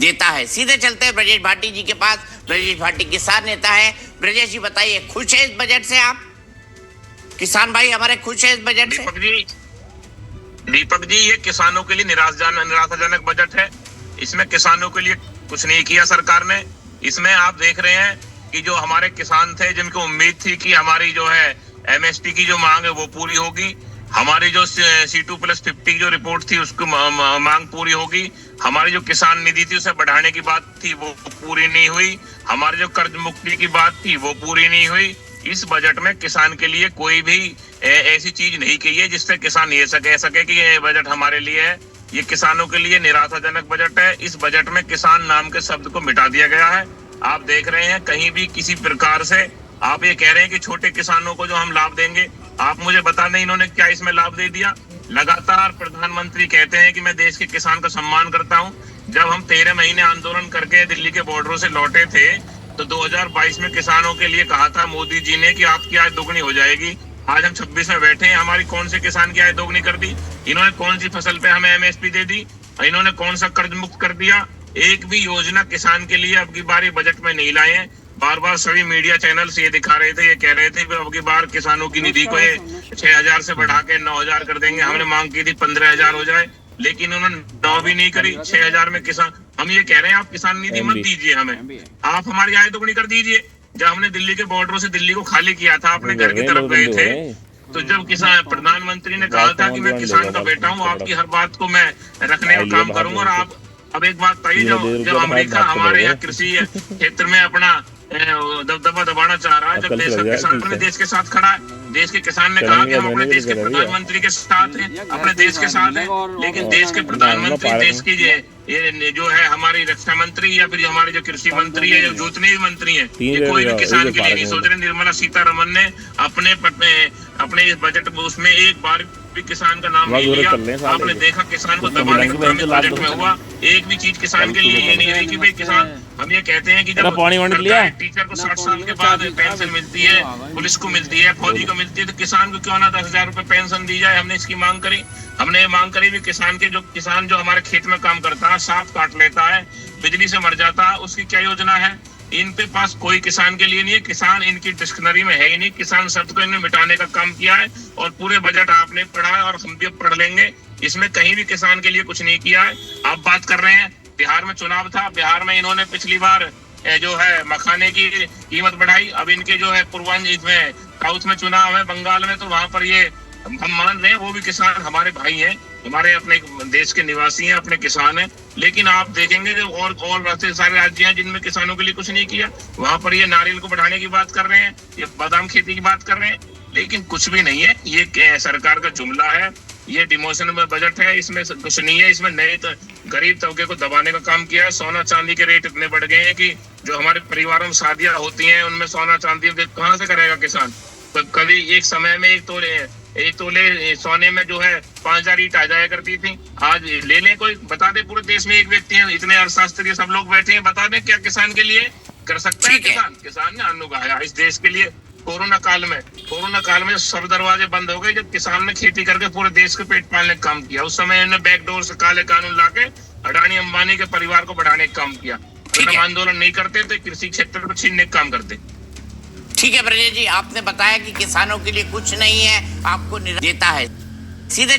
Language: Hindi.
देता है। सीधे चलते हैं ब्रजेश भाटी जी के पास। ब्रजेश भाटी किसान नेता है। ब्रजेश जी बताइए, खुश है इस बजट से आप? किसान भाई हमारे खुश है इस बजट से? दीपक जी, ये किसानों के लिए निराशाजनक बजट है। इसमें किसानों के लिए कुछ नहीं किया सरकार ने। इसमें आप देख रहे हैं कि जो हमारे किसान थे, जिनको उम्मीद थी कि हमारी जो है एमएसपी की जो मांग है वो पूरी होगी, हमारी जो C2+50 जो रिपोर्ट थी उसकी मांग पूरी होगी, हमारी जो किसान निधि थी उसे बढ़ाने की बात थी वो पूरी नहीं हुई, हमारी जो कर्ज मुक्ति की बात थी वो पूरी नहीं हुई। इस बजट में किसान के लिए कोई भी ऐसी चीज नहीं की है जिससे किसान ये कह सके कि ये बजट हमारे लिए है। ये किसानों के लिए निराशाजनक बजट है। इस बजट में किसान नाम के शब्द को मिटा दिया गया है। आप देख रहे हैं कहीं भी किसी प्रकार से आप ये कह रहे हैं कि छोटे किसानों को जो हम लाभ देंगे, आप मुझे बता दें इन्होंने क्या इसमें लाभ दे दिया। लगातार प्रधानमंत्री कहते हैं कि मैं देश के किसान का सम्मान करता हूं। जब हम 13 महीने आंदोलन करके दिल्ली के बॉर्डरों से लौटे थे तो 2022 में किसानों के लिए कहा था मोदी जी ने कि आपकी आय दोगुनी हो जाएगी। आज हम 26 में बैठे हैं, हमारी कौन से किसान की आय दोगुनी कर दी? इन्होंने कौन सी फसल पे हमें एमएसपी दे दी? इन्होंने कौन सा कर्ज मुक्त कर दिया? एक भी योजना किसान के लिए अब की बार बजट में नहीं लाए हैं। बार बार सभी मीडिया चैनल्स ये दिखा रहे थे, ये कह रहे थे कि अब की बार किसानों की निधि को 6,000 से बढ़ा के 9,000 कर देंगे। हमने मांग की थी 15,000 हो जाए, लेकिन उन्होंने 9 भी नहीं करी। 6,000 में किसान, हम ये कह रहे हैं आप किसान निधि मत दीजिए हमें, आप हमारी आय दोगुनी कर दीजिए। जब हमने दिल्ली के बॉर्डरों से दिल्ली को खाली किया था, अपने घर की तरफ गए थे, तो जब किसान प्रधानमंत्री ने कहा था कि मैं किसान का बेटा हूँ, आपकी हर बात को मैं रखने का काम करूंगा। और आप अब एक बात बताइए, जब अमेरिका हमारे यहाँ कृषि क्षेत्र में अपना दबदबा दबाना चाह रहा है, जब देश का किसान अपने देश के साथ खड़ा है, देश के किसान ने कहा कि हम अपने देश के प्रधानमंत्री के साथ हैं, अपने देश के साथ हैं, लेकिन देश के प्रधानमंत्री, देश की ये जो है हमारी रक्षा मंत्री या फिर हमारे जो कृषि मंत्री है, जो जितने भी मंत्री हैं, ये कोई भी किसान के लिए नहीं सोच रहे। निर्मला सीतारमन ने अपने इस बजट उसमें एक बार भी किसान का नाम नहीं लिया। आपने देखा किसान को दबाने का काम इस बजट में हुआ। एक भी चीज किसान के लिए ये नहीं रही कि भाई किसान, हम ये कहते हैं कि जब टीचर को 60 साल के बाद पेंशन मिलती है, पुलिस को मिलती है, फौजी को मिलती है, तो किसान को क्यों ना 10,000 रुपए पेंशन दी जाए। हमने इसकी मांग करी। हमने ये मांग करी भी किसान जो हमारे खेत में काम करता है, सांप काट लेता है, बिजली से मर जाता है, उसकी क्या योजना है? इन पे पास कोई किसान के लिए नहीं है। किसान इनकी डिक्शनरी में है ही नहीं। किसान शब्द को इन्होंने मिटाने का काम किया है और पूरे बजट आपने पढ़ा है और हम भी पढ़ लेंगे। इसमें कहीं भी किसान के लिए कुछ नहीं किया है। आप बात कर रहे हैं, बिहार में चुनाव था, बिहार में इन्होंने पिछली बार जो है मखाने की कीमत बढ़ाई। अब इनके जो है पूर्वांचल इसमें साउथ में चुनाव है बंगाल में, तो वहां पर ये हम मान रहे हैं वो भी किसान हमारे भाई हैं, हमारे अपने देश के निवासी हैं, अपने किसान हैं। लेकिन आप देखेंगे जो और ऐसे सारे राज्य हैं जिनमें किसानों के लिए कुछ नहीं किया। वहां पर ये नारियल को बढ़ाने की बात कर रहे हैं, ये बादाम खेती की बात कर रहे हैं, लेकिन कुछ भी नहीं है। ये सरकार का जुमला है, ये डिमोशन में बजट है, इसमें कुछ नहीं है। इसमें नए गरीब तबके को दबाने का काम किया है। सोना चांदी के रेट इतने बढ़ गए हैं कि जो हमारे परिवारों में शादियां होती हैं उनमें सोना चांदी कहाँ से करेगा किसान? तो कभी एक समय में एक तोले सोने में जो है 5,000 ईंट आ जाया करती थी। आज ले लें, कोई बता दे, पूरे देश में एक व्यक्ति है, इतने अर्थशास्त्री सब लोग बैठे हैं, बता दें क्या किसान के लिए कर सकता है? किसान ने अन्न उगाया इस देश के लिए। कोरोना काल में सब दरवाजे बंद हो गए जब किसान ने खेती करके पूरे देश के पेट पालने का काम किया। उस समय इन्होंने बैकडोर से काले कानून लाके अडानी अंबानी के परिवार को बढ़ाने का काम किया। हम आंदोलन नहीं करते तो कृषि क्षेत्र को छीनने का काम करते। ठीक है ब्रजेश जी, आपने बताया कि किसानों के लिए कुछ नहीं है, आपको देता है। सीधे